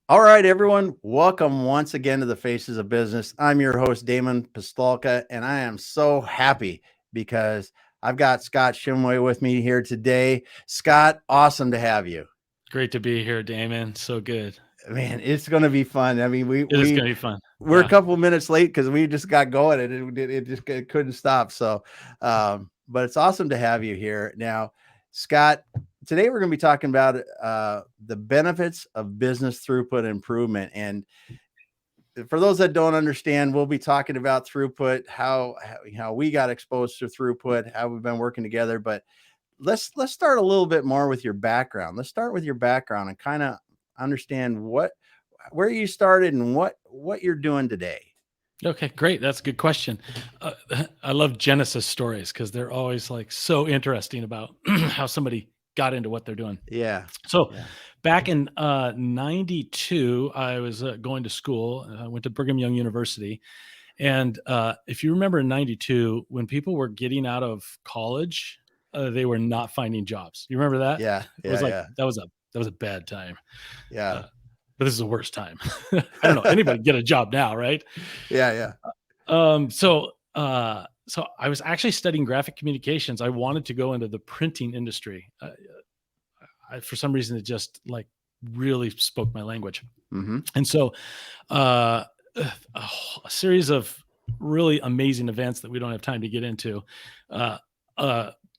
All right, everyone. Welcome once again to the Faces of Business. I'm your host, Damon Pistolka, and I am so happy because I've got Scott Shumway with me here today. Scott, awesome to have you. Great to be here, Damon. So good. Man, it's going to be fun. I mean, It is going to be fun. we're a couple minutes late because we just got going and it couldn't stop. So, but it's awesome to have you here now, Scott. Today we're going to be talking about the benefits of business throughput improvement. And for those that don't understand, we'll be talking about throughput, how we got exposed to throughput, how we've been working together. But let's start a little bit more with your background. Let's start with your background and kind of understand where you started and what you're doing today. Okay, great. That's a good question. I love Genesis stories because they're always like so interesting about how somebody got into what they're doing. Yeah. So Yeah. back in 92, I was going to school. I went to Brigham Young University. And if you remember in 92, when people were getting out of college, they were not finding jobs. You remember that? Yeah. It was Yeah. like, Yeah. that was a bad time. Yeah. Uh, but this is the worst time. I don't know. Anybody get a job now, right? Yeah. Yeah. So I was actually studying graphic communications. I wanted to go into the printing industry. For some reason, it just like really spoke my language. Mm-hmm. And so a series of really amazing events that we don't have time to get into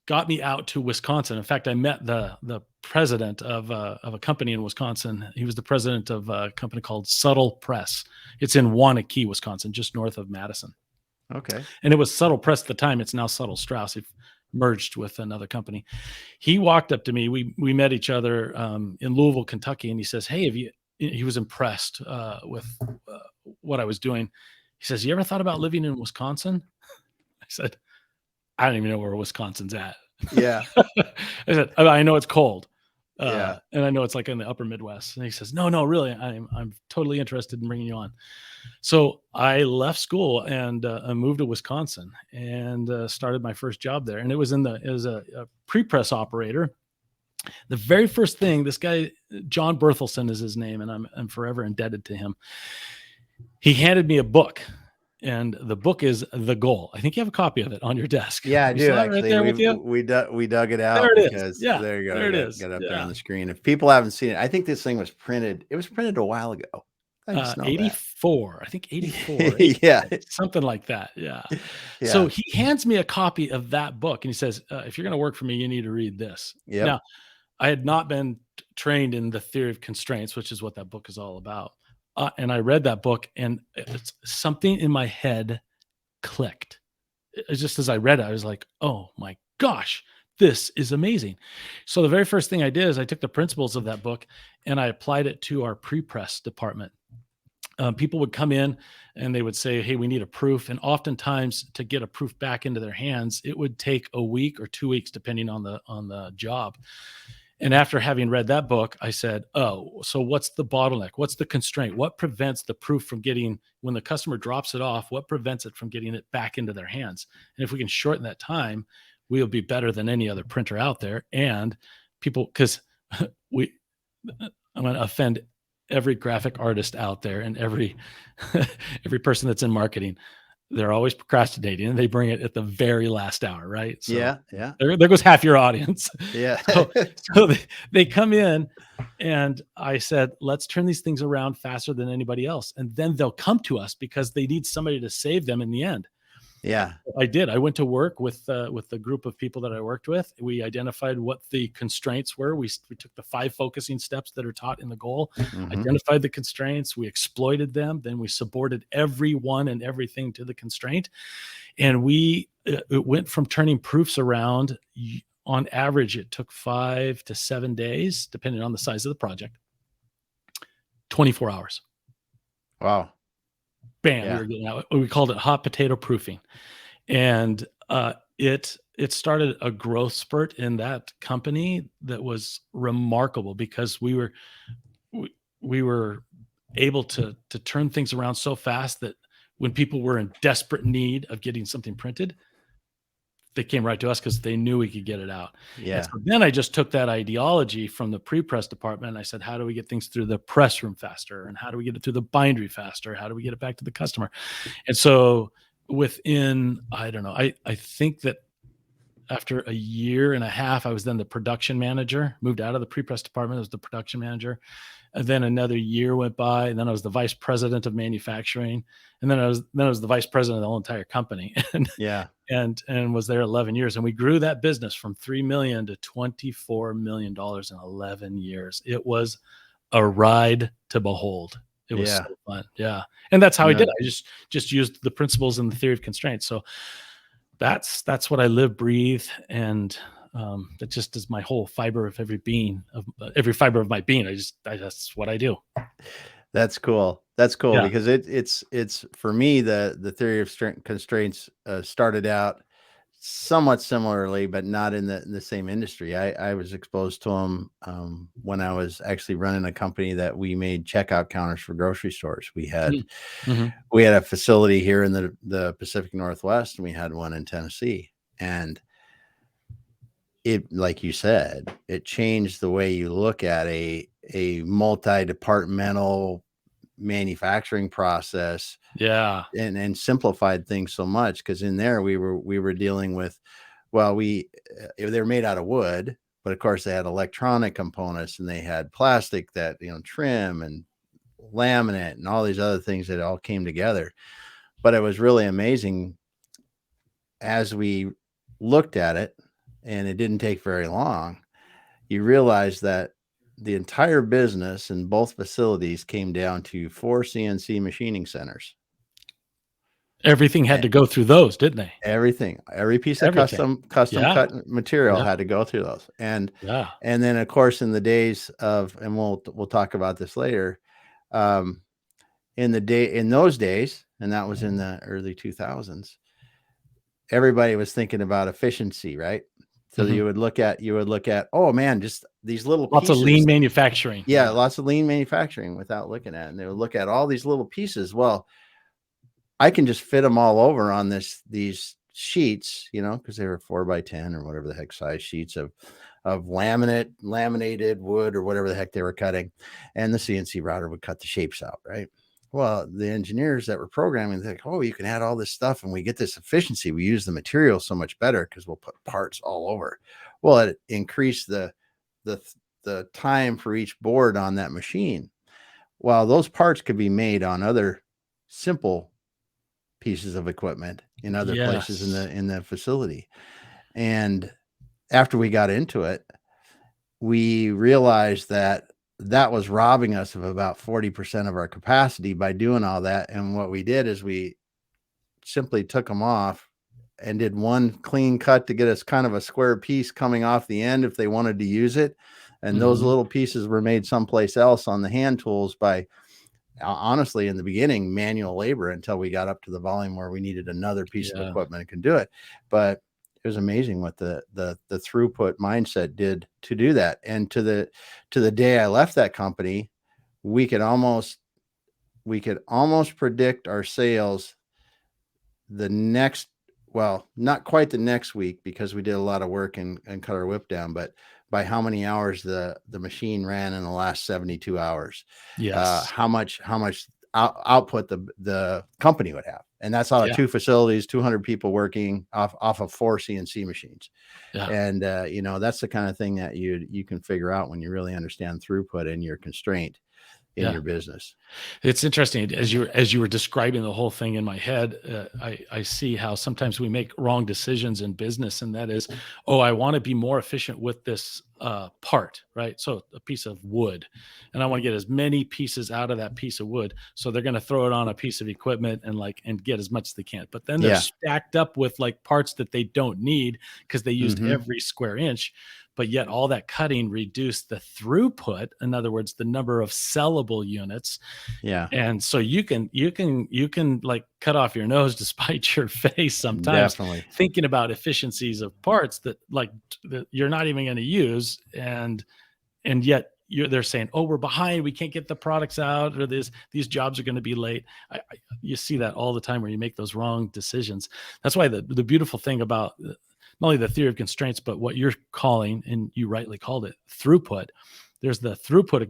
got me out to Wisconsin. In fact, I met the president of a company in Wisconsin. He was the president of a company called Suttle Press. It's in Waunakee, Wisconsin, just north of Madison. Okay. And it was Suttle Press at the time. It's now Suttle Straus. It merged with another company. He walked up to me. We met each other in Louisville, Kentucky, and he says, "Hey, he was impressed with what I was doing. He says, "You ever thought about living in Wisconsin?" I said, "I don't even know where Wisconsin's at." Yeah. I said, "I know it's cold. Yeah. And I know it's like in the upper Midwest." And he says, "No, really, I'm totally interested in bringing you on." So I left school and I moved to Wisconsin and started my first job there. And it was as a pre-press operator. The very first thing, this guy, John Berthelsen is his name, and I'm forever indebted to him. He handed me a book, and the book is The Goal. I think you have a copy of it on your desk. Yeah, I You do saw it right actually. there with you? We dug it There out it is. because Yeah, there you go. there it is. Got it up there on Yeah. the screen. If people haven't seen it, I think this thing was printed. It was printed a while ago. I just know that. 84. I think 84, Yeah. something like that. Yeah. So Yeah. he hands me a copy of that book and he says, if you're going to work for me, you need to read this. Yep. Now, I had not been trained in the theory of constraints, which is what that book is all about. And I read that book and it's something in my head clicked. It's just as I read it, I was like, oh my gosh, this is amazing. So the very first thing I did is I took the principles of that book and I applied it to our pre-press department. People would come in and they would say, "Hey, we need a proof." And oftentimes, to get a proof back into their hands, it would take a week or 2 weeks, depending on the job. And after having read that book, I said, "Oh, so what's the bottleneck? What's the constraint? What prevents the proof from getting, when the customer drops it off, what prevents it from getting it back into their hands? And if we can shorten that time, we'll be better than any other printer out there." And people, because we, I'm going to offend every graphic artist out there and every every person that's in marketing. They're always procrastinating and they bring it at the very last hour, right? So Yeah. Yeah. there goes half your audience. Yeah. So they come in and I said, let's turn these things around faster than anybody else. And then they'll come to us because they need somebody to save them in the end. Yeah. I did. I went to work with the group of people that I worked with. We identified what the constraints were. We took the 5 focusing steps that are taught in the goal, Mm-hmm. identified the constraints, we exploited them, then we subordinated everyone and everything to the constraint. And it went from turning proofs around. On average, it took 5 to 7 days, depending on the size of the project, 24 hours. Wow. Bam, we Yeah. were getting out. We called it hot potato proofing. And it started a growth spurt in that company that was remarkable because we were able to turn things around so fast that when people were in desperate need of getting something printed, they came right to us because they knew we could get it out. And Yeah. so then I just took that ideology from the pre-press department and I said, how do we get things through the press room faster? And how do we get it through the bindery faster? How do we get it back to the customer? And so within, I don't know, I think that after a year and a half, I was then the production manager, moved out of the pre-press department. I was the production manager. And then another year went by, and then I was the vice president of manufacturing. And then I was the vice president of the whole entire company. Yeah. And was there 11 years. And we grew that business from 3 million to $24 million in 11 years. It was a ride to behold. It was Yeah. so fun. Yeah. And that's how I No. did it. I just used the principles and the theory of constraints. So that's what I live, breathe, and that just is my whole fiber of every being, of every fiber of my being. That's what I do. That's cool. That's cool Yeah. because it's for me, the theory of constraints started out somewhat similarly, but not in the same industry. I was exposed to them when I was actually running a company that we made checkout counters for grocery stores. We had Mm-hmm. we had a facility here in the Pacific Northwest, and we had one in Tennessee. And it, like you said, it changed the way you look at a multi-departmental manufacturing process. Yeah. And simplified things so much, because in there we were dealing with, well, they were made out of wood, but of course they had electronic components, and they had plastic that, trim and laminate and all these other things that all came together. But it was really amazing as we looked at it, and it didn't take very long. You realize that the entire business in both facilities came down to 4 CNC machining centers. Everything had to go through those, didn't they? Everything, every piece of Everything. custom Yeah. cut material Yeah. had to go through those. And Yeah. then of course in the days of, and we'll talk about this later, in those days, and that was in the early 2000s, everybody was thinking about efficiency, right? So Mhm. you would look at, oh man, just these little Lots pieces. of lean manufacturing. Yeah, lots of lean manufacturing without looking at it. And they would look at all these little pieces. Well, I can just fit them all over on these sheets, because they were 4x10 or whatever the heck size sheets of laminated wood or whatever the heck they were cutting. And the CNC router would cut the shapes out, right? Well, the engineers that were programming, they're like, oh, you can add all this stuff and we get this efficiency. We use the material so much better because we'll put parts all over. Well, it increased the time for each board on that machine. Well, those parts could be made on other simple pieces of equipment in other places in the facility. And after we got into it, we realized that was robbing us of about 40% of our capacity by doing all that. And what we did is we simply took them off and did one clean cut to get us kind of a square piece coming off the end if they wanted to use it. And those little pieces were made someplace else on the hand tools by, honestly, in the beginning, manual labor, until we got up to the volume where we needed another piece of equipment and could do it. But it was amazing what the throughput mindset did to do that. And to the day I left that company, we could almost predict our sales the next, well, not quite the next week, because we did a lot of work and cut our whip down, but by how many hours the machine ran in the last 72 hours. Yes. How much output the company would have. And that's out of 2 facilities, 200 people working off of 4 CNC machines. Yeah. And that's the kind of thing that you can figure out when you really understand throughput and your constraint in your business. It's interesting as you were describing the whole thing in my head. I see how sometimes we make wrong decisions in business, and that is, oh, I want to be more efficient with this part, right? So a piece of wood, and I want to get as many pieces out of that piece of wood. So they're going to throw it on a piece of equipment and get as much as they can. But then they're stacked up with like parts that they don't need because they used every square inch. But yet all that cutting reduced the throughput. In other words, the number of sellable units. Yeah. And so you can like cut off your nose to spite your face sometimes. Definitely. Thinking about efficiencies of parts that you're not even going to use. And yet they're saying, oh, we're behind, we can't get the products out, or these jobs are going to be late. You see that all the time where you make those wrong decisions. That's why the beautiful thing about not only the theory of constraints, but what you're calling, and you rightly called it, throughput. There's the throughput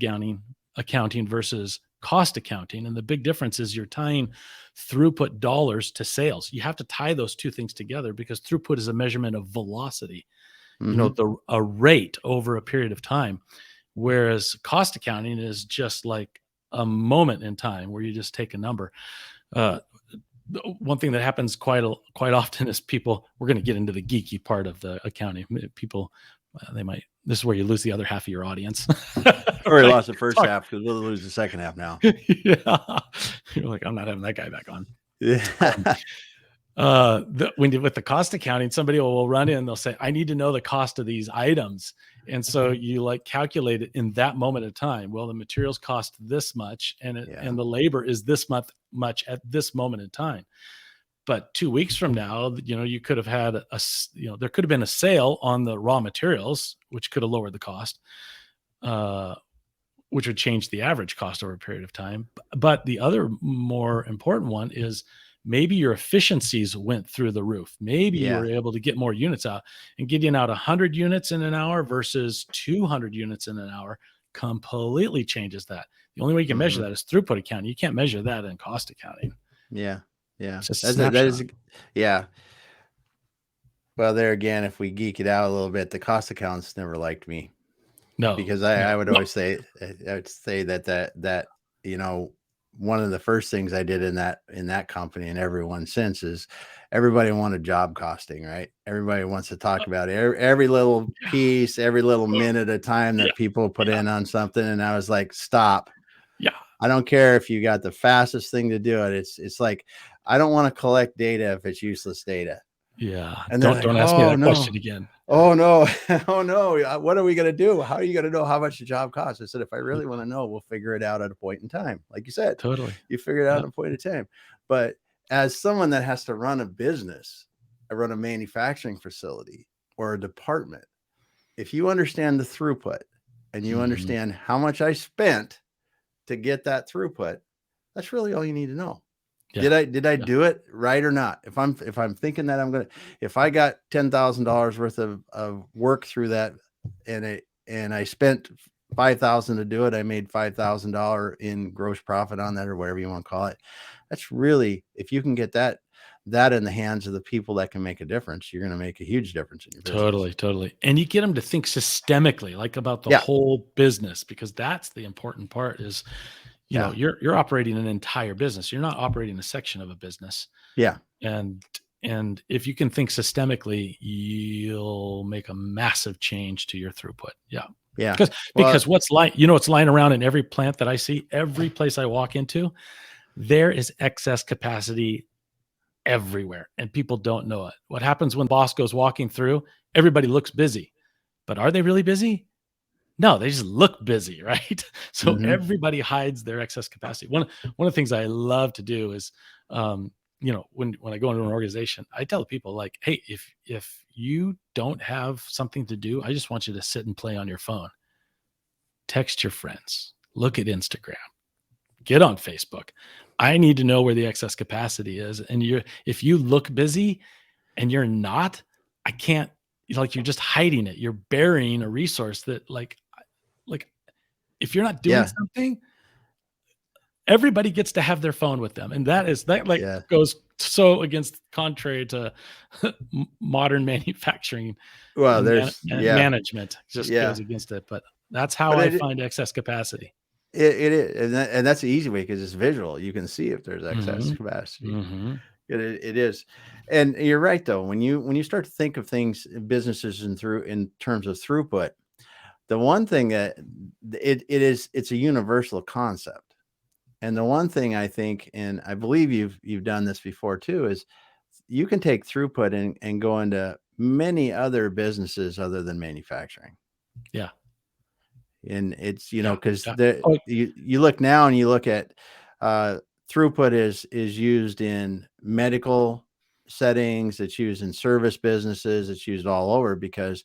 accounting versus cost accounting. And the big difference is you're tying throughput dollars to sales. You have to tie those two things together because throughput is a measurement of velocity, a rate over a period of time. Whereas cost accounting is just like a moment in time where you just take a number. One thing that happens quite often is we're going to get into the geeky part of the accounting. People, this is where you lose the other half of your audience. Already lost the first half because we'll lose the second half now. Yeah. You're like, I'm not having that guy back on. Yeah. With the cost accounting, somebody will run in, they'll say, I need to know the cost of these items. And so you like calculate it in that moment of time. Well, the materials cost this much and the labor is this much at this moment in time. But 2 weeks from now, you could have had there could have been a sale on the raw materials, which could have lowered the cost, which would change the average cost over a period of time. But the other more important one is maybe your efficiencies went through the roof. Maybe you were able to get more units out, and getting out 100 units in an hour versus 200 units in an hour completely changes that. The only way you can measure that is throughput accounting. You can't measure that in cost accounting. Yeah. Yeah. That is. Yeah. Well, there again, if we geek it out a little bit, the cost accountants never liked me. No, because I would always say, that one of the first things I did in that company and everyone since is everybody wanted job costing, right? Everybody wants to talk about every little piece, every little minute of time that people put in on something. And I was like, stop. Yeah. I don't care if you got the fastest thing to do it. It's like, I don't want to collect data if it's useless data. Yeah. And don't ask me that question again. Oh no. Oh no. What are we going to do? How are you going to know how much the job costs? I said, if I really want to know, we'll figure it out at a point in time. Like you said, totally. You figure it out at a point in time. But as someone that has to run a business, I run a manufacturing facility or a department. If you understand the throughput and you understand how much I spent to get that throughput, that's really all you need to know. Yeah. Did I do it right or not? If I'm thinking that if I got $10,000 worth of work through that and I spent $5,000 to do it, I made $5,000 in gross profit on that, or whatever you want to call it. That's really, if you can get that in the hands of the people that can make a difference, you're going to make a huge difference in your business. Totally. And you get them to think systemically, like about the whole business, because that's the important part is, you're operating an entire business. You're not operating a section of a business. Yeah. And if you can think systemically, you'll make a massive change to your throughput. Yeah. Yeah. Because what's lying around in every plant that I see, every place I walk into, there is excess capacity everywhere and people don't know it. What happens when the boss goes walking through? Everybody looks busy, but are they really busy? No, they just look busy, right? So everybody hides their excess capacity. One of the things I love to do is, when I go into an organization, I tell people like, hey, if you don't have something to do, I just want you to sit and play on your phone, text your friends, look at Instagram, get on Facebook. I need to know where the excess capacity is. And if you look busy and you're not, I can't, you're just hiding it. You're burying a resource that like if you're not doing something, everybody gets to have their phone with them. And that goes so contrary to modern manufacturing. Well, management just goes against it, but that's how I find excess capacity. It is. And that's the easy way because it's visual. You can see if there's excess capacity. It is. And you're right though. When you start to think of things, businesses in terms of throughput, the one thing that it's a universal concept. And the one thing I think, and I believe you've done this before too, is you can take throughput and go into many other businesses other than manufacturing. Yeah. And it's, because you look now and you look at throughput is used in medical settings, it's used in service businesses, it's used all over because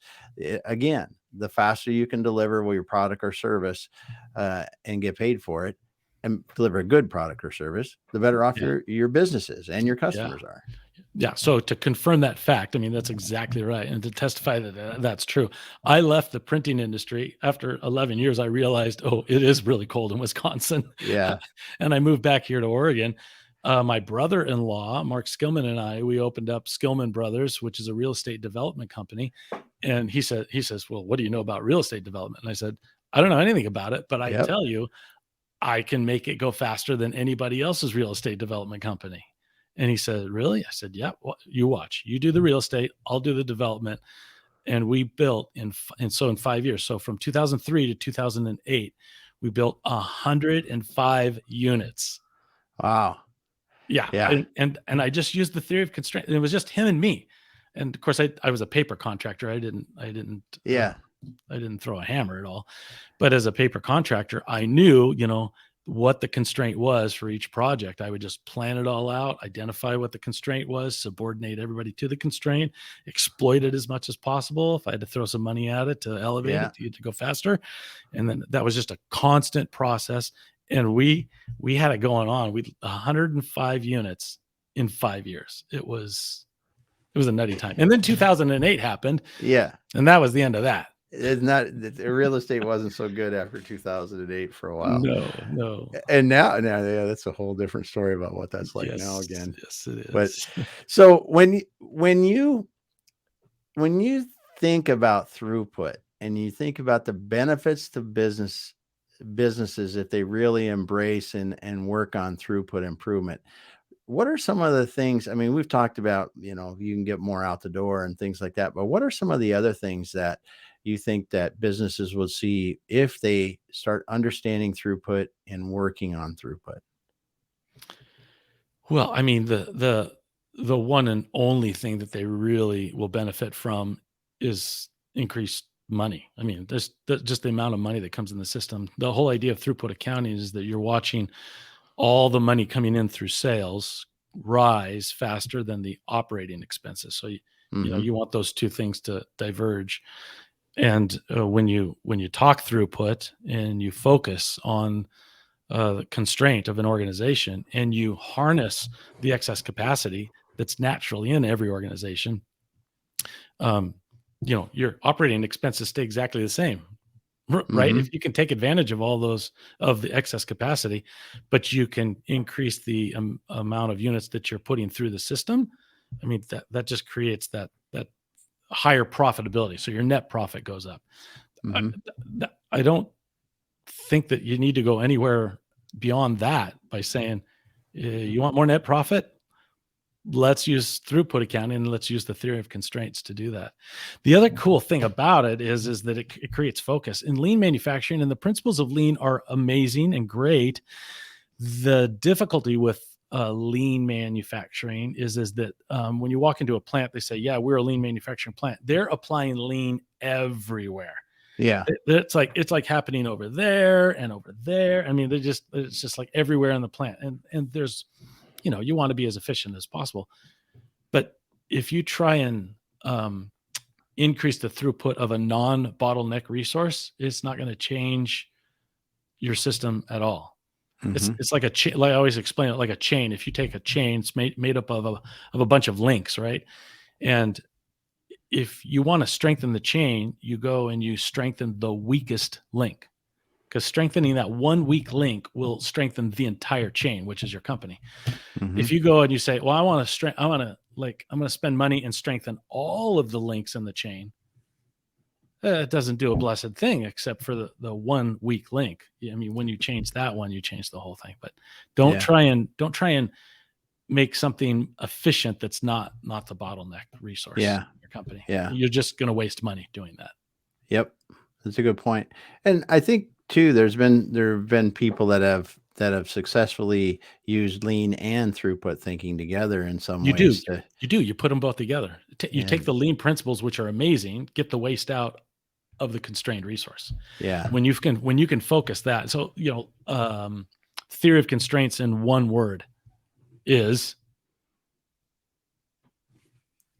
again, the faster you can deliver your product or service and get paid for it and deliver a good product or service, the better off your business is and your customers are. Yeah. So to confirm that fact, I mean, that's exactly right. And to testify that that's true, I left the printing industry after 11 years. I realized, oh, it is really cold in Wisconsin. Yeah. And I moved back here to Oregon. My brother-in-law, Mark Skillman, and I, we opened up Skillman Brothers, which is a real estate development company. And he says, well, what do you know about real estate development? And I said, I don't know anything about it, but I Yep. tell you, I can make it go faster than anybody else's real estate development company. And he said, really? I said, yeah, well, you watch, you do the real estate, I'll do the development. And we built in 5 years. So from 2003 to 2008, we built 105 units. Wow. Yeah. Yeah. And I just used the theory of constraint. And it was just him and me. And of course I was a paper contractor. I didn't Yeah. I didn't throw a hammer at all. But as a paper contractor, I knew, what the constraint was for each project. I would just plan it all out, identify what the constraint was, subordinate everybody to the constraint, exploit it as much as possible. If I had to throw some money at it to elevate Yeah. it to get to go faster. And then that was just a constant process. And we had it going on. We 105 units in 5 years. It was a nutty time. And then 2008 happened. Yeah. And that was the end of that. It's not, the real estate wasn't so good after 2008 for a while. No. And now, yeah, that's a whole different story about what that's like now again. Yes, it is. But so when you think about throughput and you think about the benefits to businesses if they really embrace and work on throughput improvement, what are some of the things? I mean, we've talked about, you can get more out the door and things like that, but what are some of the other things that you think that businesses will see if they start understanding throughput and working on throughput? Well, I mean, the one and only thing that they really will benefit from is increased money. I mean, there's just the amount of money that comes in the system. The whole idea of throughput accounting is that you're watching all the money coming in through sales rise faster than the operating expenses. So you want those two things to diverge. And when you talk throughput and you focus on the constraint of an organization and you harness the excess capacity that's naturally in every organization, your operating expenses stay exactly the same, right? If you can take advantage of all those of the excess capacity, but you can increase the amount of units that you're putting through the system, I mean, that just creates that higher profitability. So your net profit goes up. I don't think that you need to go anywhere beyond that by saying, you want more net profit? Let's use throughput accounting and let's use the theory of constraints to do that. The other cool thing about it is that it creates focus in lean manufacturing, and the principles of lean are amazing and great. The difficulty with lean manufacturing is that when you walk into a plant, they say, yeah, we're a lean manufacturing plant. They're applying lean everywhere. Yeah. It's like happening over there and over there. I mean, it's just like everywhere in the plant. And there's, you want to be as efficient as possible. But if you try and increase the throughput of a non-bottleneck resource, it's not going to change your system at all. It's like a chain. Like I always explain it like a chain. If you take a chain, it's made up of a bunch of links, right? And if you want to strengthen the chain, you go and you strengthen the weakest link, because strengthening that one weak link will strengthen the entire chain, which is your company. If you go and you say, well, I'm going to spend money and strengthen all of the links in the chain, it doesn't do a blessed thing except for the one weak link. I mean, when you change that one, you change the whole thing. But don't try and make something efficient that's not the bottleneck resource in your company. Yeah. You're just going to waste money doing that. Yep. That's a good point. And I think too, there have been people that have successfully used lean and throughput thinking together in some ways. You put them both together. You take the lean principles, which are amazing, get the waste out of the constrained resource. Yeah. When you can focus that. So, theory of constraints in one word is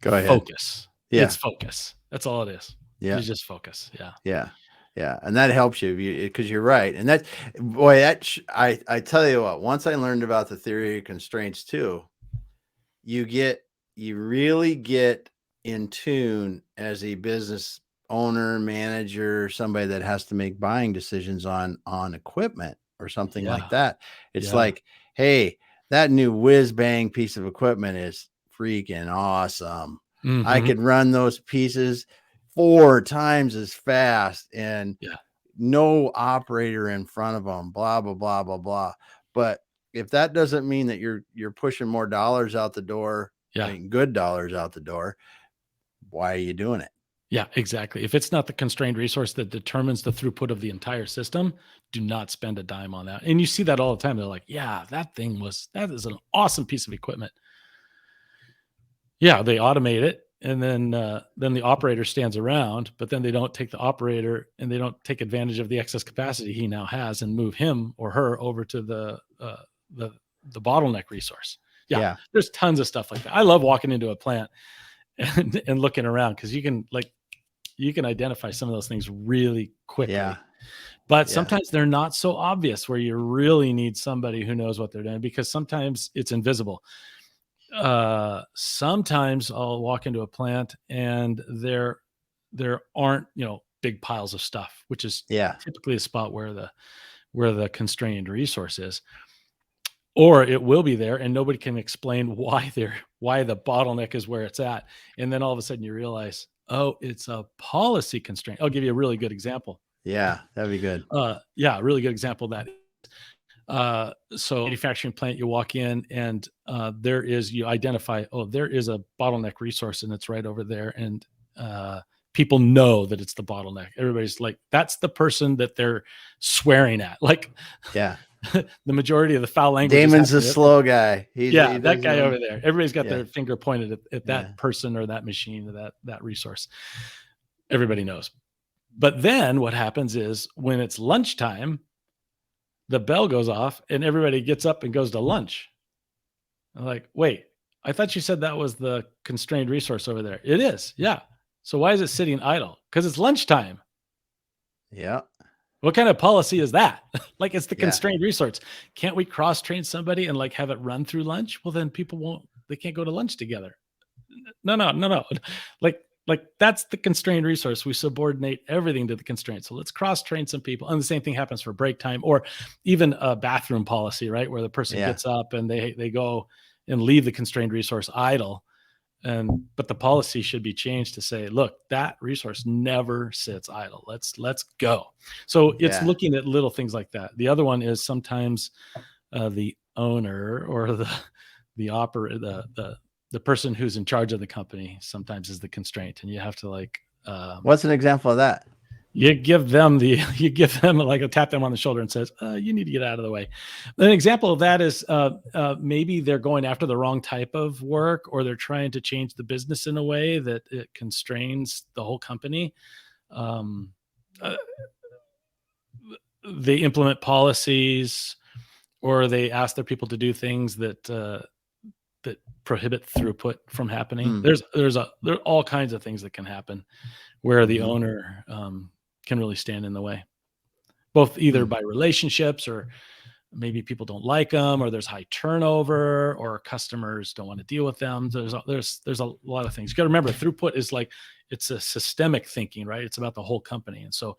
go ahead. Focus. Yeah. It's focus. That's all it is. Yeah. You just focus. Yeah. Yeah. Yeah. And that helps you because you're right. And I tell you what, once I learned about the theory of constraints too, you get you really get in tune as a business owner, manager, somebody that has to make buying decisions on equipment or something like that. It's like, hey, that new whiz bang piece of equipment is freaking awesome. I could run those pieces 4 times as fast and no operator in front of them, blah, blah, blah, blah, blah. But if that doesn't mean that you're pushing more dollars out the door, I mean, good dollars out the door, why are you doing it? Yeah, exactly. If it's not the constrained resource that determines the throughput of the entire system, do not spend a dime on that. And you see that all the time. They're like, yeah, that is an awesome piece of equipment. Yeah, they automate it. And then the operator stands around, but then they don't take the operator and they don't take advantage of the excess capacity he now has and move him or her over to the bottleneck resource. Yeah, there's tons of stuff like that. I love walking into a plant and looking around because you can identify some of those things really quickly. But sometimes they're not so obvious where you really need somebody who knows what they're doing because sometimes it's invisible. Sometimes I'll walk into a plant and there aren't, big piles of stuff, which is typically a spot where the constrained resource is. Or it will be there and nobody can explain why the bottleneck is where it's at. And then all of a sudden you realize, oh, it's a policy constraint. I'll give you a really good example. Yeah, that'd be good. A really good example of that. So manufacturing plant, you walk in and you identify, oh, there is a bottleneck resource and it's right over there. And people know that it's the bottleneck. Everybody's like, that's the person that they're swearing at. Like, the majority of the foul language. Damon's a slow guy. That guy over there. Everybody's got their finger pointed at that person or that machine or that resource. Everybody knows. But then what happens is when it's lunchtime, the bell goes off and everybody gets up and goes to lunch. I'm like, wait, I thought you said that was the constrained resource over there. It is. Yeah. So why is it sitting idle? Because it's lunchtime. Yeah. What kind of policy is that? Like it's the constrained resource. Can't we cross-train somebody and like have it run through lunch? Well, then they can't go to lunch together. No. Like that's the constrained resource. We subordinate everything to the constraint. So let's cross-train some people. And the same thing happens for break time or even a bathroom policy, right? Where the person gets up and they go and leave the constrained resource idle. But the policy should be changed to say, look, that resource never sits idle. Let's go. So it's looking at little things like that. The other one is sometimes the owner or the operator, the person who's in charge of the company sometimes is the constraint, and you have to like. What's an example of that? You give them like a tap them on the shoulder and says, you need to get out of the way. An example of that is maybe they're going after the wrong type of work, or they're trying to change the business in a way that it constrains the whole company. They implement policies, or they ask their people to do things that prohibit throughput from happening. There are all kinds of things that can happen where the owner can really stand in the way, both either by relationships or maybe people don't like them, or there's high turnover, or customers don't want to deal with them. There's a lot of things. You got to remember, throughput is like, it's a systemic thinking, right? It's about the whole company. And so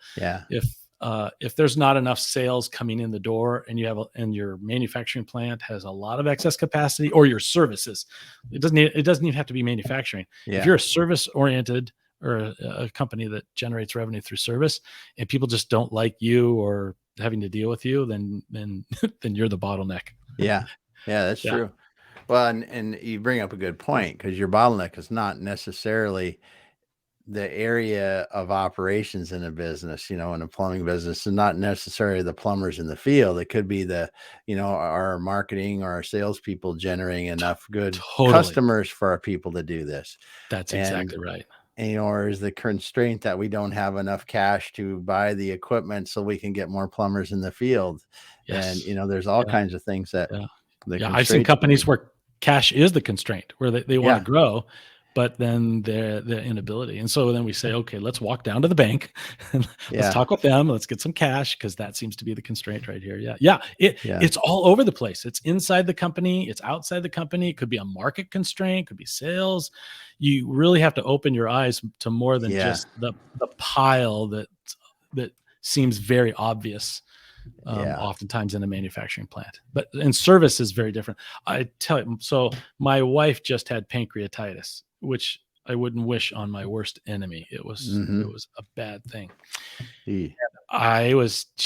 if there's not enough sales coming in the door and and your manufacturing plant has a lot of excess capacity, or your services, it doesn't even have to be manufacturing. If you're a service oriented or a company that generates revenue through service, and people just don't like you or having to deal with you, then you're the bottleneck. Yeah, that's true. Well, and you bring up a good point, because your bottleneck is not necessarily the area of operations in a business, in a plumbing business, and not necessarily the plumbers in the field. It could be our marketing or our salespeople generating enough good customers for our people to do this. That's exactly right. Or is the constraint that we don't have enough cash to buy the equipment so we can get more plumbers in the field? Yes. And there's all kinds of things that I've seen companies where cash is the constraint, where they want to grow, but then the inability. And so then we say, okay, let's walk down to the bank and let's talk with them. Let's get some cash, because that seems to be the constraint right here. Yeah. It's all over the place. It's inside the company. It's outside the company. It could be a market constraint, could be sales. You really have to open your eyes to more than just the pile that seems very obvious. Oftentimes in a manufacturing plant, but in service is very different. I tell you, so my wife just had pancreatitis, which I wouldn't wish on my worst enemy. It was a bad thing. She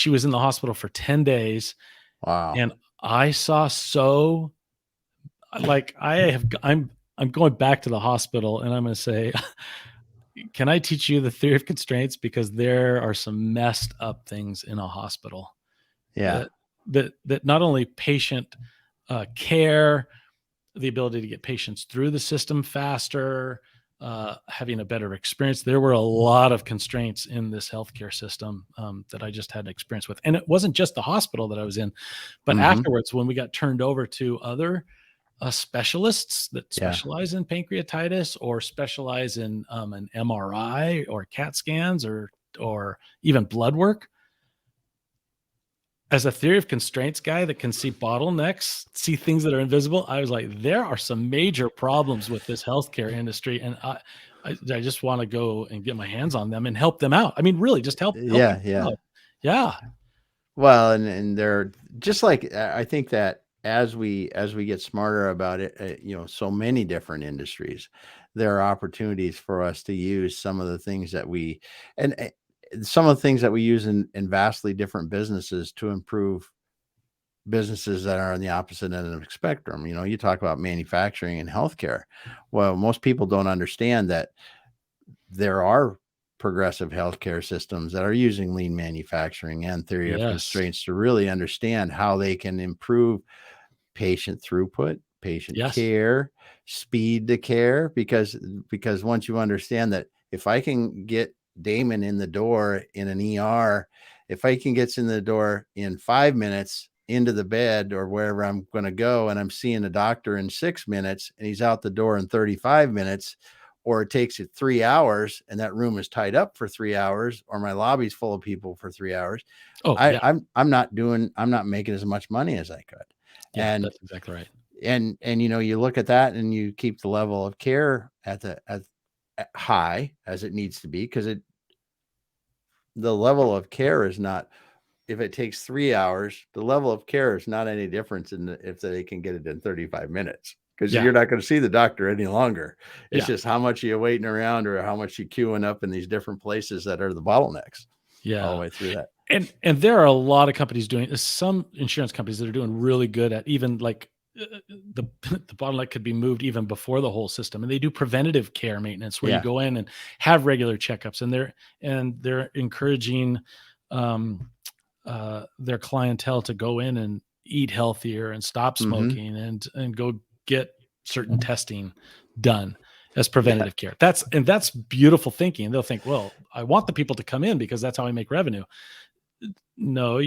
was in the hospital for 10 days. Wow. And I saw I'm going back to the hospital, and I'm going to say, can I teach you the theory of constraints? Because there are some messed up things in a hospital. That not only patient care, the ability to get patients through the system faster, having a better experience. There were a lot of constraints in this healthcare system that I just had experience with. And it wasn't just the hospital that I was in, but afterwards, when we got turned over to other specialists that specialize in pancreatitis, or specialize in an MRI or CAT scans, or even blood work. As a theory of constraints guy that can see bottlenecks, see things that are invisible, I was like, there are some major problems with this healthcare industry, and I just want to go and get my hands on them and help them out. I mean, really, just help. Out. Yeah. Well, and they're just like, I think that as we get smarter about it, so many different industries, there are opportunities for us to use some of the things that we use in vastly different businesses to improve businesses that are on the opposite end of the spectrum. You talk about manufacturing and healthcare. Well, most people don't understand that there are progressive healthcare systems that are using lean manufacturing and theory of constraints to really understand how they can improve patient throughput, patient care, speed to care, because once you understand that, if I can get Damon in the door in an ER, if I can get in the door in 5 minutes into the bed or wherever I'm going to go, and I'm seeing a doctor in 6 minutes and he's out the door in 35 minutes, or it takes it 3 hours and that room is tied up for 3 hours, or my lobby's full of people for 3 hours. I'm not making as much money as I could. Yeah, and that's exactly right. And you look at that and you keep the level of care at high as it needs to be, because the level of care is not, if it takes 3 hours, the level of care is not any difference if they can get it in 35 minutes, because you're not going to see the doctor any longer. It's just how much you're waiting around, or how much you're queuing up in these different places that are the bottlenecks all the way through that. And there are a lot of companies doing, some insurance companies that are doing really good at even like the bottleneck could be moved even before the whole system, and they do preventative care maintenance where you go in and have regular checkups, and they're encouraging their clientele to go in and eat healthier and stop smoking and go get certain testing done as preventative care. That's beautiful thinking. They'll think, well, I want the people to come in because that's how I make revenue. No,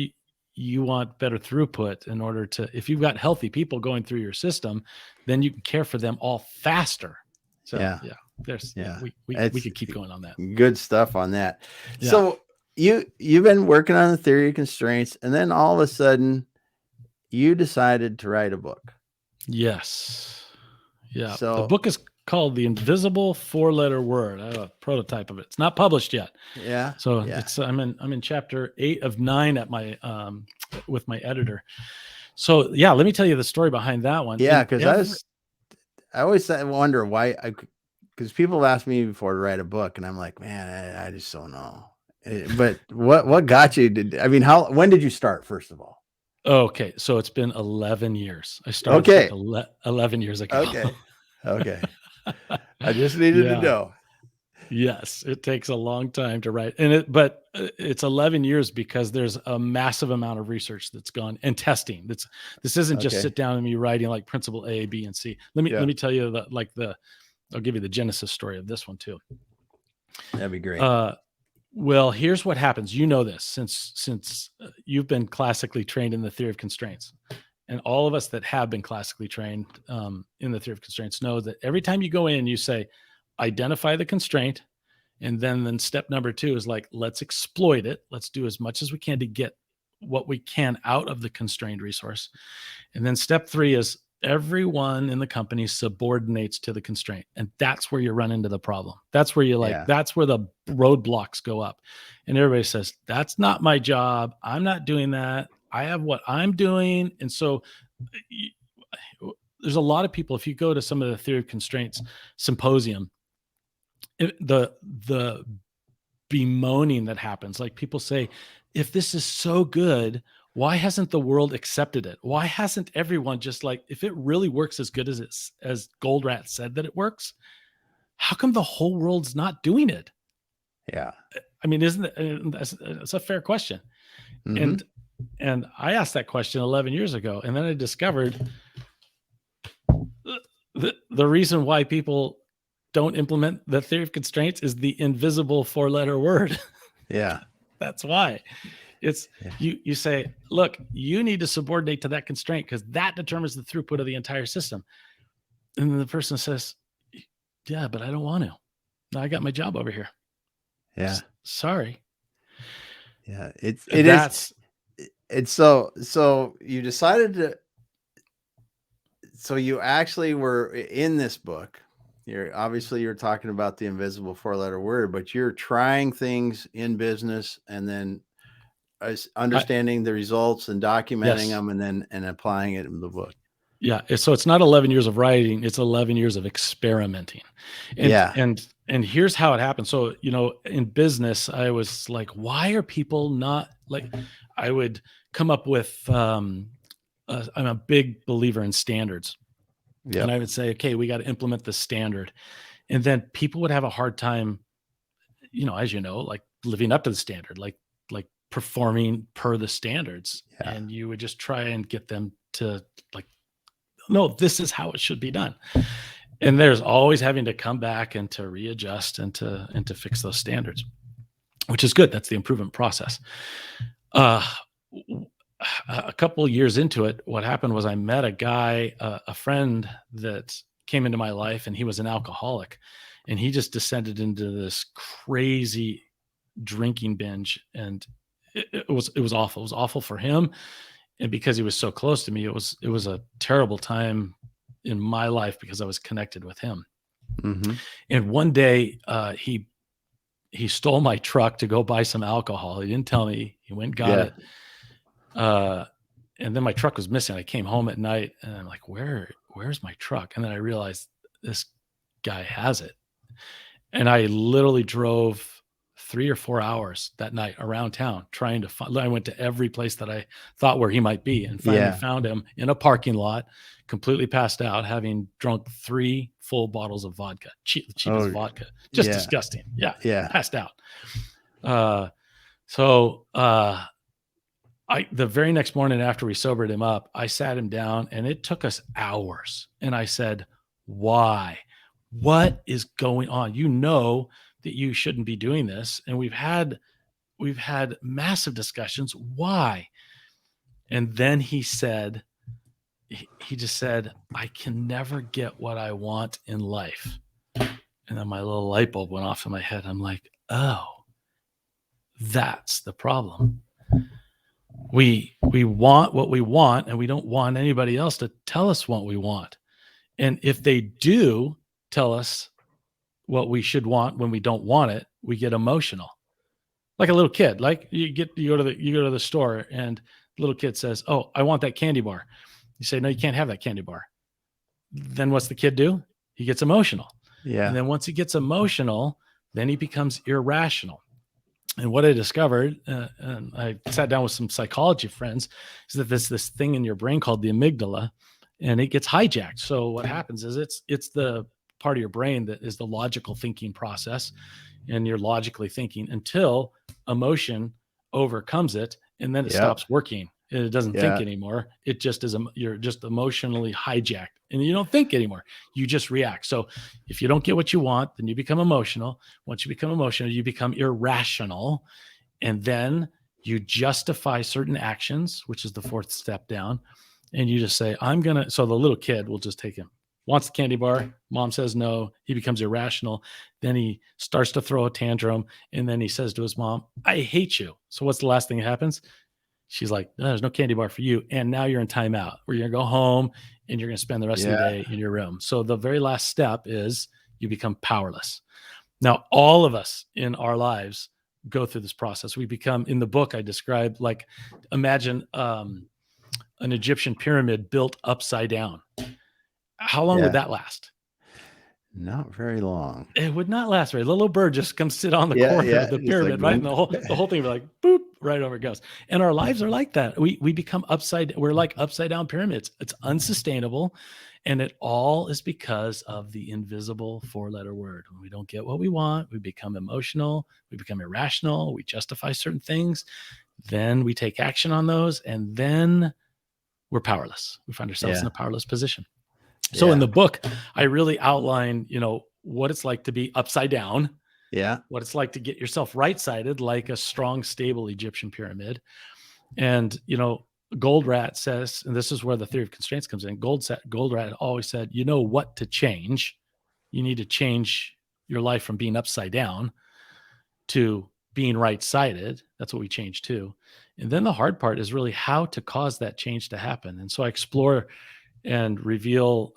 you want better throughput in order to, if you've got healthy people going through your system, then you can care for them all faster. So we could keep going on that. Good stuff on that. Yeah. So you've been working on the theory of constraints, and then all of a sudden you decided to write a book. Yes. Yeah. So the book is called The Invisible Four-Letter Word. I have a prototype of it. It's not published yet. Yeah. So I'm in chapter 8 of 9 at my with my editor. So let me tell you the story behind that one. Yeah, because I always wonder why, because people have asked me before to write a book, and I'm like, man, I just don't know. But what got you to? I mean, when did you start? First of all. Okay, so it's been 11 years. I started 11 years ago. Okay. I just needed to know. Yes, it takes a long time to write, but it's 11 years because there's a massive amount of research that's gone, and testing. This isn't just sit down and me writing like principle A, B, and C. Let me tell you I'll give you the genesis story of this one too. That'd be great. Well, here's what happens. You know this since you've been classically trained in the theory of constraints. And all of us that have been classically trained in the theory of constraints know that every time you go in, you say, identify the constraint. And then step number 2 is like, let's exploit it. Let's do as much as we can to get what we can out of the constrained resource. And then step 3 is everyone in the company subordinates to the constraint. And that's where you run into the problem. That's where that's where the roadblocks go up. And everybody says, that's not my job. I'm not doing that. I have what I'm doing. And so there's a lot of people, if you go to some of the theory of constraints symposium, the bemoaning that happens, like people say, if this is so good, why hasn't the world accepted it? Why hasn't everyone just like, if it really works as good as Goldrat said that it works, how come the whole world's not doing it? Yeah. I mean, isn't it, that's a fair question. Mm-hmm. And I asked that question 11 years ago, and then I discovered the reason why people don't implement the theory of constraints is the invisible 4-letter word. Yeah. That's why. It's you say, look, you need to subordinate to that constraint because that determines the throughput of the entire system. And then the person says, yeah, but I don't want to. I got my job over here. Yeah. Sorry. Yeah. It's so you decided to, so you actually were in this book. You're talking about the invisible 4-letter word, but you're trying things in business and then understanding the results and documenting them and applying it in the book. Yeah. So it's not 11 years of writing, it's 11 years of experimenting. And here's how it happened. So, in business, I was like, why are people not like, I would come up with, I'm a big believer in standards. Yep. And I would say, okay, we got to implement the standard. And then people would have a hard time, as like living up to the standard, like performing per the standards. Yeah. And you would just try and get them to like, no, this is how it should be done. And there's always having to come back and to readjust and to fix those standards, which is good. That's the improvement process. A couple of years into it, what happened was I met a guy, a friend that came into my life, and he was an alcoholic, and he just descended into this crazy drinking binge. And it was awful. It was awful for him. And because he was so close to me, it was a terrible time in my life because I was connected with him. Mm-hmm. And one day he stole my truck to go buy some alcohol. He didn't tell me. He went and got it. And then my truck was missing. I came home at night and I'm like, where's my truck? And then I realized this guy has it. And I literally drove 3 or 4 hours that night around town trying to find. I went to every place that I thought where he might be, and finally found him in a parking lot, completely passed out, having drunk 3 full bottles of vodka, the cheapest vodka, just disgusting. Yeah, passed out. The very next morning after we sobered him up, I sat him down, and it took us hours. And I said, why? What is going on? That you shouldn't be doing this. And we've had massive discussions. Why? And then he said, he just said, I can never get what I want in life. And then my little light bulb went off in my head. I'm like, oh, that's the problem. We want what we want, and we don't want anybody else to tell us what we want. And if they do tell us what we should want when we don't want it, we get emotional. Like a little kid. Like you go to the store, and the little kid says, oh, I want that candy bar. You say, no, you can't have that candy bar. Then what's the kid do? He gets emotional. Yeah. And then once he gets emotional, then he becomes irrational. And what I discovered, and I sat down with some psychology friends, is that there's this thing in your brain called the amygdala, and it gets hijacked. So what happens is it's the part of your brain that is the logical thinking process, and you're logically thinking until emotion overcomes it, and then it stops working. It doesn't think anymore. It just is. You're just emotionally hijacked, and you don't think anymore. You just react. So if you don't get what you want, then you become emotional. Once you become emotional, you become irrational, and then you justify certain actions, which is the 4th step down. And you just say, so the little kid will just take him wants the candy bar. Mom says no. He becomes irrational. Then he starts to throw a tantrum. And then he says to his mom, I hate you. So what's the last thing that happens? She's like, no, there's no candy bar for you. And now you're in timeout where you're going to go home and you're going to spend the rest of the day in your room. So the very last step is you become powerless. Now, all of us in our lives go through this process. We become, in the book, I describe, like, imagine an Egyptian pyramid built upside down. How long would that last? Not very long. It would not last very. The little bird just comes sit on the corner of the pyramid, right? And the whole thing would like boop, right over it goes. And our lives are like that. We become we're like upside down pyramids. It's unsustainable. And it all is because of the invisible 4-letter word. When we don't get what we want, we become emotional, we become irrational, we justify certain things, then we take action on those, and then we're powerless. We find ourselves in a powerless position. So in the book, I really outline, what it's like to be upside down. Yeah. What it's like to get yourself right-sided, like a strong, stable Egyptian pyramid. And, Goldratt says, and this is where the theory of constraints comes in. Goldratt always said, you know what to change. You need to change your life from being upside down to being right-sided. That's what we change to. And then the hard part is really how to cause that change to happen. And so I explore and reveal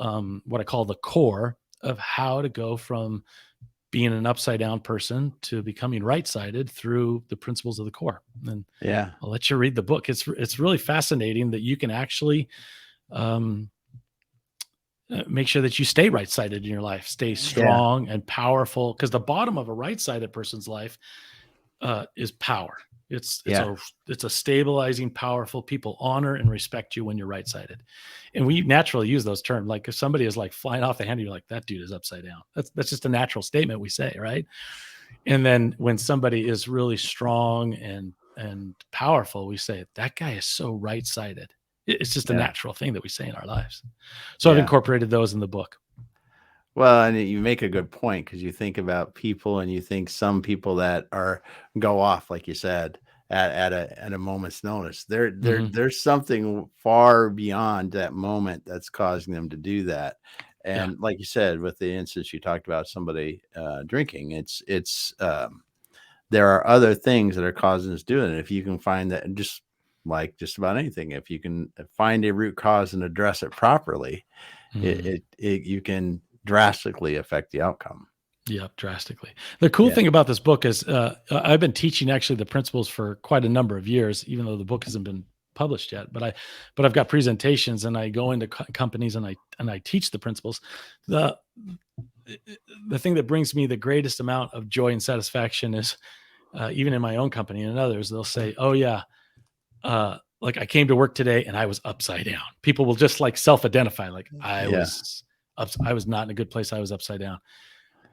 what I call the core of how to go from being an upside down person to becoming right-sided through the principles of the core. And I'll let you read the book. It's really fascinating that you can actually make sure that you stay right-sided in your life, stay strong and powerful, because the bottom of a right-sided person's life is power. It's a stabilizing, powerful. People honor and respect you when you're right-sided. And we naturally use those terms. Like if somebody is like flying off the handle, you're like, that dude is upside down. That's just a natural statement we say, right? And then when somebody is really strong and powerful, we say, that guy is so right-sided. It's just a natural thing that we say in our lives. So I've incorporated those in the book. Well, and you make a good point, because you think about people and you think some people that go off, like you said, at a moment's notice. There's something far beyond that moment that's causing them to do that. And like you said, with the instance you talked about, somebody drinking, it's there are other things that are causing us to do it. And if you can find that, just like just about anything, if you can find a root cause and address it properly, you can drastically affect the outcome. Yeah, drastically. The cool thing about this book is I've been teaching actually the principles for quite a number of years, even though the book hasn't been published yet. But I've got presentations and I go into companies and I teach the principles. The thing that brings me the greatest amount of joy and satisfaction is even in my own company and others, they'll say, "Oh yeah, like I came to work today and I was upside down." People will just like self-identify, like I was not in a good place. I was upside down.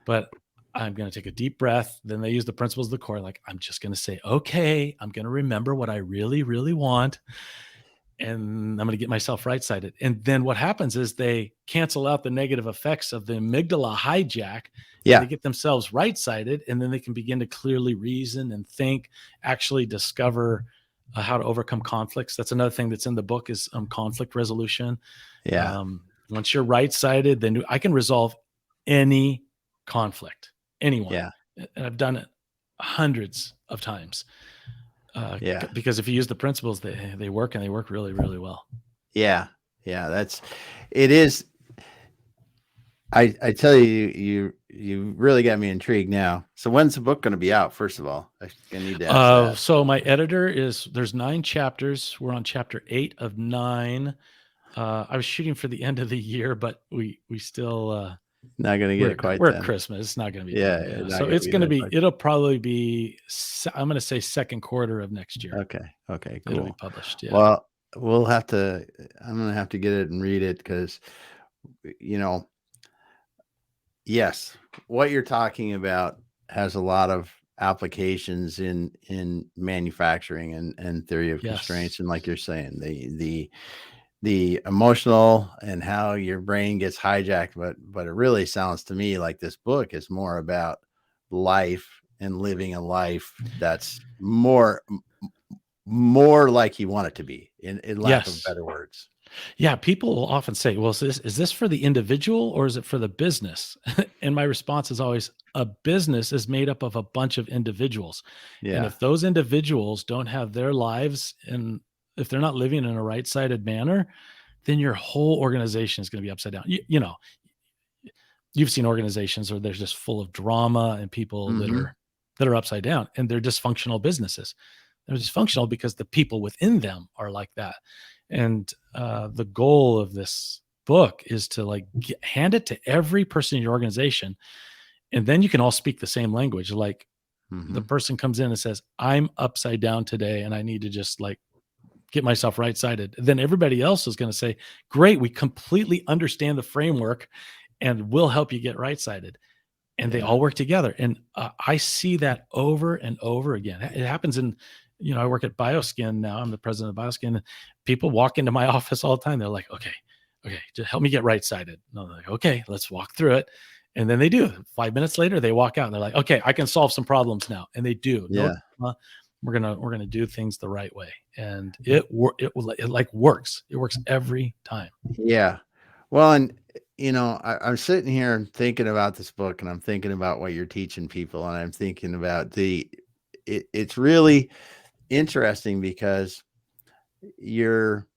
But I'm going to take a deep breath. Then they use the principles of the core. Like, I'm just going to say, okay, I'm going to remember what I really, really want. And I'm going to get myself right-sided. And then what happens is they cancel out the negative effects of the amygdala hijack. And they get themselves right-sided. And then they can begin to clearly reason and think, actually discover how to overcome conflicts. That's another thing that's in the book is conflict resolution. Once you're right-sided, then I can resolve any conflict, anyone. And I've done it hundreds of times. Because if you use the principles, they work, and they work really, really well. It is. I tell you, you really got me intrigued now. So when's the book going to be out? First of all, I need to ask that. So my editor there's 9 chapters. We're on chapter 8 of 9. I was shooting for the end of the year, but we still, not going to get it quite. We're at Christmas. It's not going to be. So it's going to be. It'll probably be. I'm going to say second quarter of next year. Okay. Cool. It'll be published. Yeah. Well, we'll have to. I'm going to have to get it and read it, because, yes, what you're talking about has a lot of applications in manufacturing and theory of constraints, and like you're saying, the emotional and how your brain gets hijacked, but it really sounds to me like this book is more about life and living a life that's more like you want it to be, in lack of better words. Yeah, people will often say, "Well, is this for the individual or is it for the business?" And my response is always, "A business is made up of a bunch of individuals, and Yeah. if those individuals don't have their lives and if they're not living in a right-sided manner, then your whole organization is going to be upside down." You know, you've seen organizations where they're just full of drama and people Hmm. that are upside down, and they're dysfunctional businesses. They're dysfunctional because the people within them are like that. And the goal of this book is to like hand it to every person in your organization, and then you can all speak the same language. Like the Hmm. person comes in and says, "I'm upside down today, and I need to just like get myself right sided." Then everybody else is going to say, "Great, we completely understand the framework, and we'll help you get right sided." And they Yeah. all work together. And I see that over and over again. It happens in, I work at BioSkin now. I'm the president of BioSkin. People walk into my office all the time. They're like, okay, just help me get right sided. And I'm like, okay, let's walk through it. And then they do. 5 minutes later, they walk out and they're like, okay, I can solve some problems now. And they do. No, Yeah. we're gonna do things the right way, and it like works. It works every time. Yeah. Well, and I'm sitting here and thinking about this book, and I'm thinking about what you're teaching people, and I'm thinking about it's really interesting because you're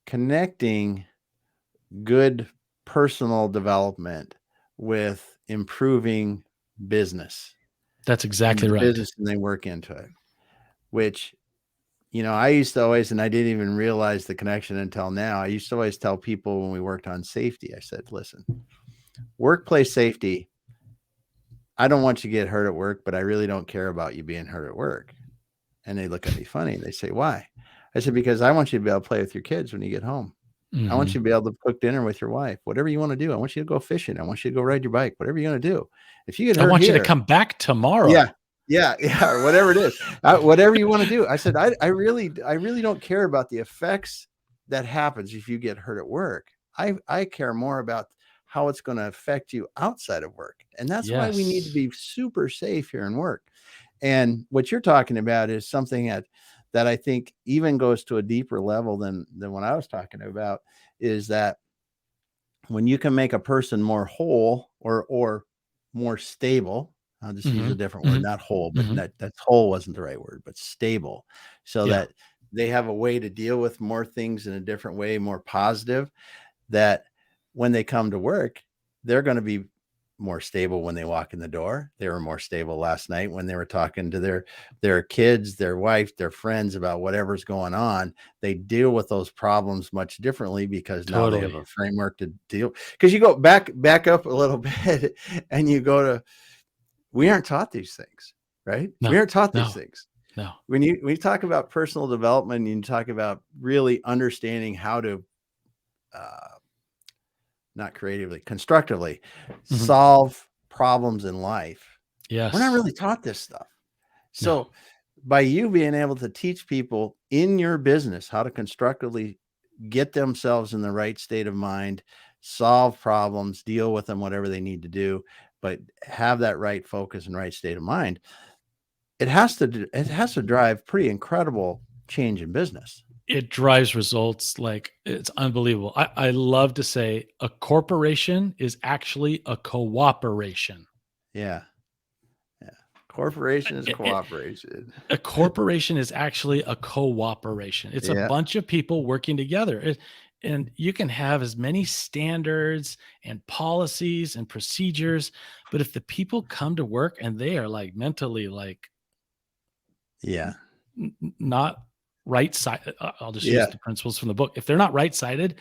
connecting good personal development with improving business That's and exactly the right. business, and they work into it, which I used to always, and I didn't even realize the connection until now. I used to always tell people when we worked on safety, I said, listen, workplace safety, I don't want you to get hurt at work, but I really don't care about you being hurt at work. And they look at me funny. They say, why? I said, because I want you to be able to play with your kids when you get home. I want Mhm. you to be able to cook dinner with your wife, whatever you want to do. I want you to go fishing. I want you to go ride your bike, whatever you're going to do. If you get I hurt want you to here, come back yeah, tomorrow. yeah, or whatever it is, whatever you want to do. I said, I really don't care about the effects that happens if you get hurt at work. I care more about how it's going to affect you outside of work, and that's why we need to Yes. be super safe here in work. And what you're talking about is something that I think even goes to a deeper level than what I was talking about. Is that when you can make a person more whole or more stable, I'll just use a Mhm. different word, Mhm. not whole, but Mhm. that's whole wasn't the right word, but stable, so Yeah, that they have a way to deal with more things in a different way, more positive, that when they come to work, they're going to be more stable when they walk in the door. They were more stable last night when they were talking to their kids, their wife, their friends about whatever's going on. They deal with those problems much differently because now they have totally. a framework to deal. Because you go back up a little bit and you go to, we aren't taught these things, right? We No, aren't taught these no, things. no. When you talk about personal development, you talk about really understanding how to uh, not creatively, constructively Mhm. solve problems in life. We're not Yes. really taught this stuff. No. So by you being able to teach people in your business how to constructively get themselves in the right state of mind, solve problems, deal with them, whatever they need to do, but have that right focus and right state of mind, it has to drive pretty incredible change in business. It drives results like it's unbelievable. I love to say a corporation is actually a cooperation. Yeah. Yeah. Corporation is It cooperation. A corporation is actually a cooperation. It's a Yeah. bunch of people working together. And you can have as many standards and policies and procedures, but if the people come to work and they are like mentally like Yeah. not right side, I'll just use Yeah. the principles from the book. If they're not right sided,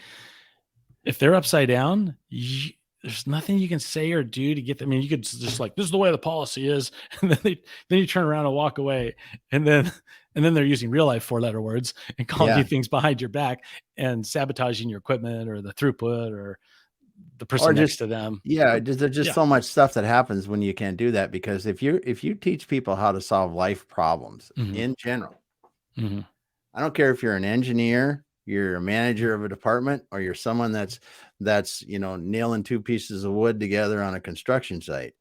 if they're upside down, there's nothing you can say or do to get them. I mean, you could just like, this is the way the policy is, and then you turn around and walk away, and then they're using real life 4 letter words and calling you Yeah. things behind your back and sabotaging your equipment or the throughput or the Or person next just, to them. yeah, Or there's just yeah, so much stuff that happens when you can't do that, because if you teach people how to solve life problems hmm in general, hmm I don't care if you're an engineer, you're a manager of a department, or you're someone that's nailing two pieces of wood together on a construction site.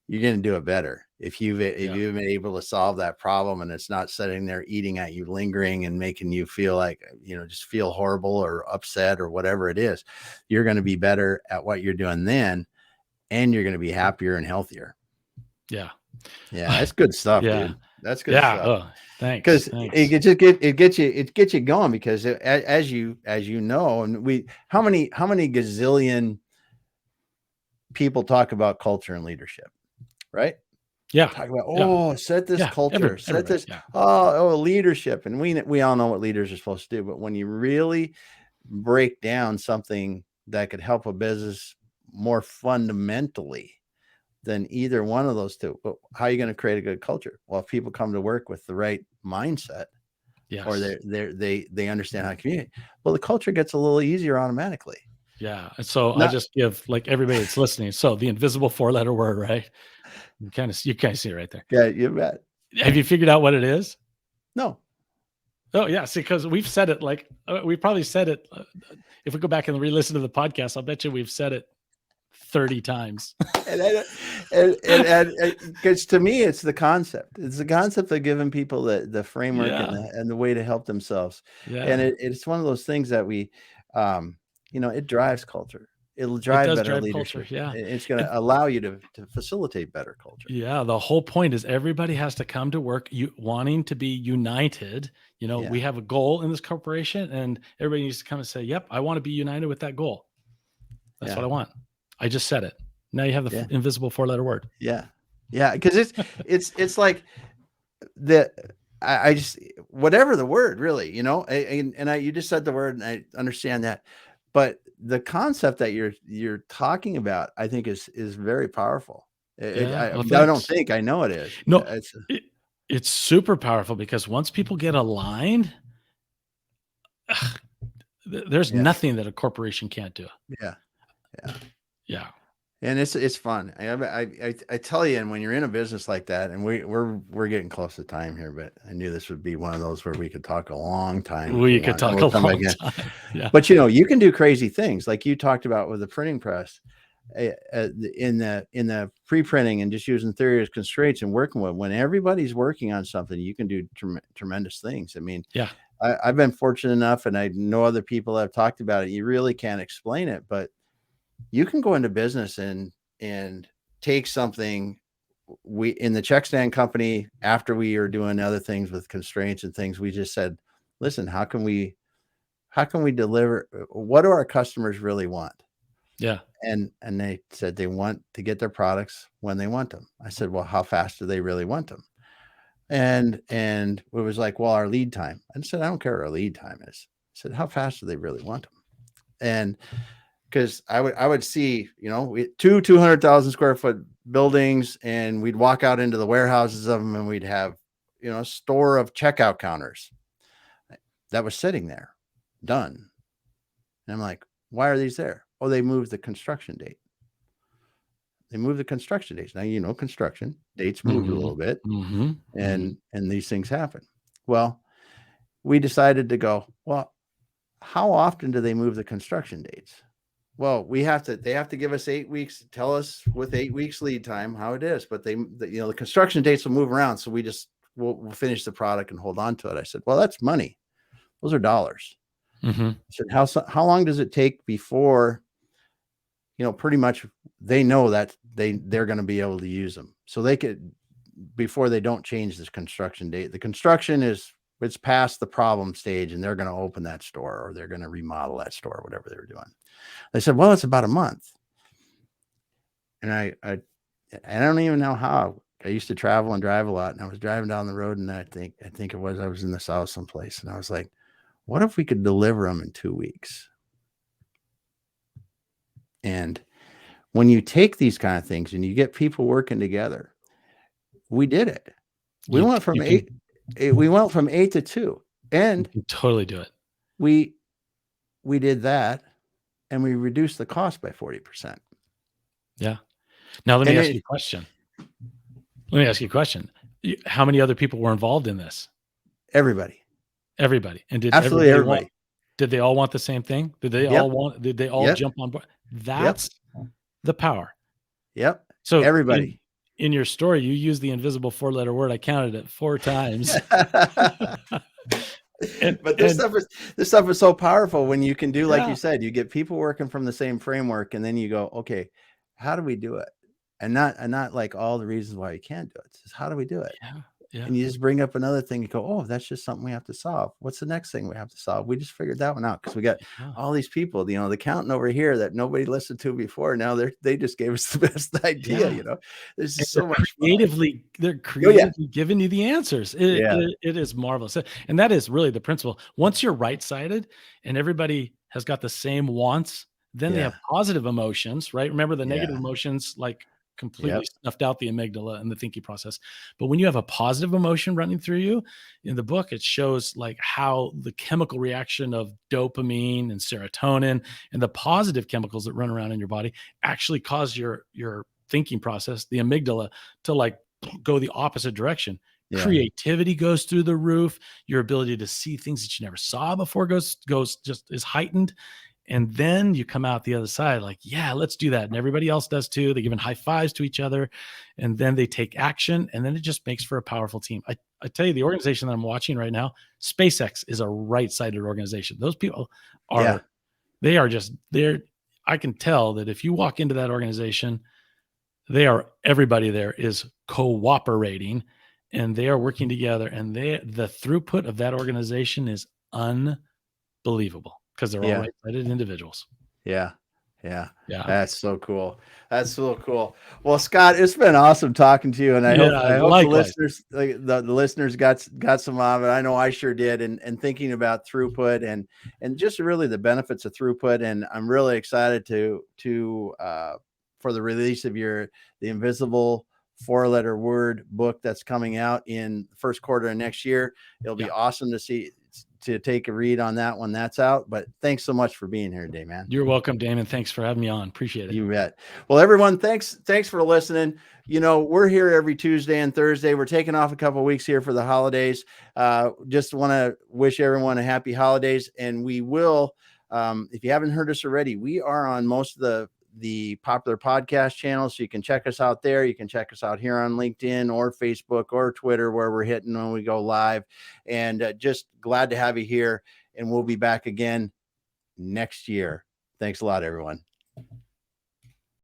you're going to do it better. If you've been able to solve that problem and it's not sitting there eating at you, lingering and making you feel like, just feel horrible or upset or whatever it is, you're going to be better at what you're doing then. And you're going to be happier and healthier. Yeah. Yeah. That's good stuff, dude. That's good stuff. Oh, thanks. Because it gets you going, because as you know, and how many gazillion people talk about culture and leadership, right? Yeah. Talk about, set this culture, set this, leadership. And we all know what leaders are supposed to do. But when you really break down something that could help a business more fundamentally than either one of those two, how are you going to create a good culture? Well, if people come to work with the right mindset, or they understand how to communicate, well, the culture gets a little easier automatically. Yeah. And so I just give, like, everybody that's listening. So the invisible 4-letter word, right? You kind of see it right there. Yeah, you bet. Have you figured out what it is? No. Oh yeah. See, because we've said it, like, we probably said it. If we go back and re-listen to the podcast, I'll bet you we've said it 30 times. and because to me, it's the concept. It's the concept of giving people the framework and the way to help themselves. Yeah. And it's one of those things that we, it drives culture. It'll drive better leadership. Culture, it's going to allow you to facilitate better culture. Yeah. The whole point is everybody has to come to work wanting to be united. We have a goal in this corporation, and everybody needs to come and say, yep, I want to be united with that goal. That's what I want. I just said it. Now you have the invisible 4-letter word. Yeah. Yeah. Because it's like I just, whatever the word really, you just said the word, and I understand that. But the concept that you're talking about, I think is very powerful. I don't think, I know it is. No, it's super powerful, because once people get aligned, there's nothing that a corporation can't do. Yeah. Yeah. Yeah. And it's fun. I tell you, and when you're in a business like that, and we're getting close to time here, but I knew this would be one of those where we could talk a long time. We could talk a long time. Yeah. But you can do crazy things, like you talked about with the printing press, in the pre-printing, and just using theory as constraints and working with. When everybody's working on something, you can do tremendous things. I mean, I've been fortunate enough, and I know other people have talked about it. You really can't explain it, but you can go into business and take something. We, in the check stand company, after we are doing other things with constraints and things, we just said, listen, how can we deliver? What do our customers really want? Yeah. And they said they want to get their products when they want them. I said, well, how fast do they really want them? And it was like, well, our lead time. I said, I don't care what our lead time is. I said, how fast do they really want them? And because I would see, we 200,000 square foot buildings, and we'd walk out into the warehouses of them, and we'd have, a store of checkout counters that was sitting there done. And I'm like, why are these there? Oh, they moved the construction date. They moved the construction dates. Now, construction dates moved a little bit, and these things happen. Well, we decided to go, well, how often do they move the construction dates? Well, they have to give us 8 weeks, tell us with 8 weeks lead time how it is, but the construction dates will move around. So we'll finish the product and hold on to it. I said, well, that's money. Those are dollars. I said, how long does it take before, pretty much they know that they're going to be able to use them, so they could, before they don't change this construction date. The construction it's past the problem stage, and they're going to open that store, or they're going to remodel that store, or whatever they were doing. They said, well, it's about a month. And I don't even know how. I used to travel and drive a lot, and I was driving down the road, and I think I was in the South someplace, and I was like, what if we could deliver them in 2 weeks? And when you take these kind of things and you get people working together, we did it. We went from 8 to 2, and you can totally do it. We did that, and we reduced the cost by 40%. Yeah. Now let me ask you a question. How many other people were involved in this? Everybody. And did absolutely everybody? Did they all want the same thing? Did they all jump on board? That's the power. Yep. So everybody. in your story, you use the invisible 4-letter word. I counted it 4 times. But this stuff is so powerful when you can do, like Yeah. you said, you get people working from the same framework, and then you go, okay, how do we do it? And not like all the reasons why you can't do it. It's just, how do we do it? Yeah. Yeah. And you just bring up another thing. You go, oh, that's just something we have to solve. What's the next thing we have to solve? We just figured that one out because we got Yeah. all these people, the accountant over here that nobody listened to before. Now they just gave us the best idea. Yeah. This And is so much fun. they're Oh, yeah. creatively giving you the answers. Yeah. It is marvelous. And that is really the principle. Once you're right-sided and everybody has got the same wants, then they Yeah. have positive emotions, right? Remember the negative Yeah. emotions like completely Yep. snuffed out the amygdala and the thinking process. But when you have a positive emotion running through you, in the book, it shows like how the chemical reaction of dopamine and serotonin and the positive chemicals that run around in your body actually cause your thinking process, the amygdala, to like go the opposite direction. Yeah. Creativity goes through the roof. Your ability to see things that you never saw before goes just is heightened. And then you come out the other side like, yeah, let's do that. And everybody else does too. They're giving high fives to each other, and then they take action, and then it just makes for a powerful team. I tell you, the organization that I'm watching right now, SpaceX, is a right-sided organization. Those people Yeah. they're I can tell that if you walk into that organization, everybody there is cooperating and they are working together, and the throughput of that organization is unbelievable because they're all Yeah. right-sided individuals. Yeah. Yeah. Yeah. That's so cool. That's so cool. Well, Scott, it's been awesome talking to you. And I hope the Likewise. listeners, the listeners got some of it. I know I sure did. And thinking about throughput and just really the benefits of throughput. And I'm really excited for the release of the Invisible 4-letter word book that's coming out in the first quarter of next year. It'll be awesome to take a read on that when that's out. But thanks so much for being here today, man. You're welcome, Damon. Thanks for having me on. Appreciate it. You bet. Well, everyone, thanks for listening. We're here every Tuesday and Thursday. We're taking off a couple of weeks here for the holidays. Just want to wish everyone a happy holidays. And we will, if you haven't heard us already, we are on most of the popular podcast channels. So you can check us out there. You can check us out here on LinkedIn or Facebook or Twitter, where we're hitting when we go live. And just glad to have you here. And we'll be back again next year. Thanks a lot, everyone.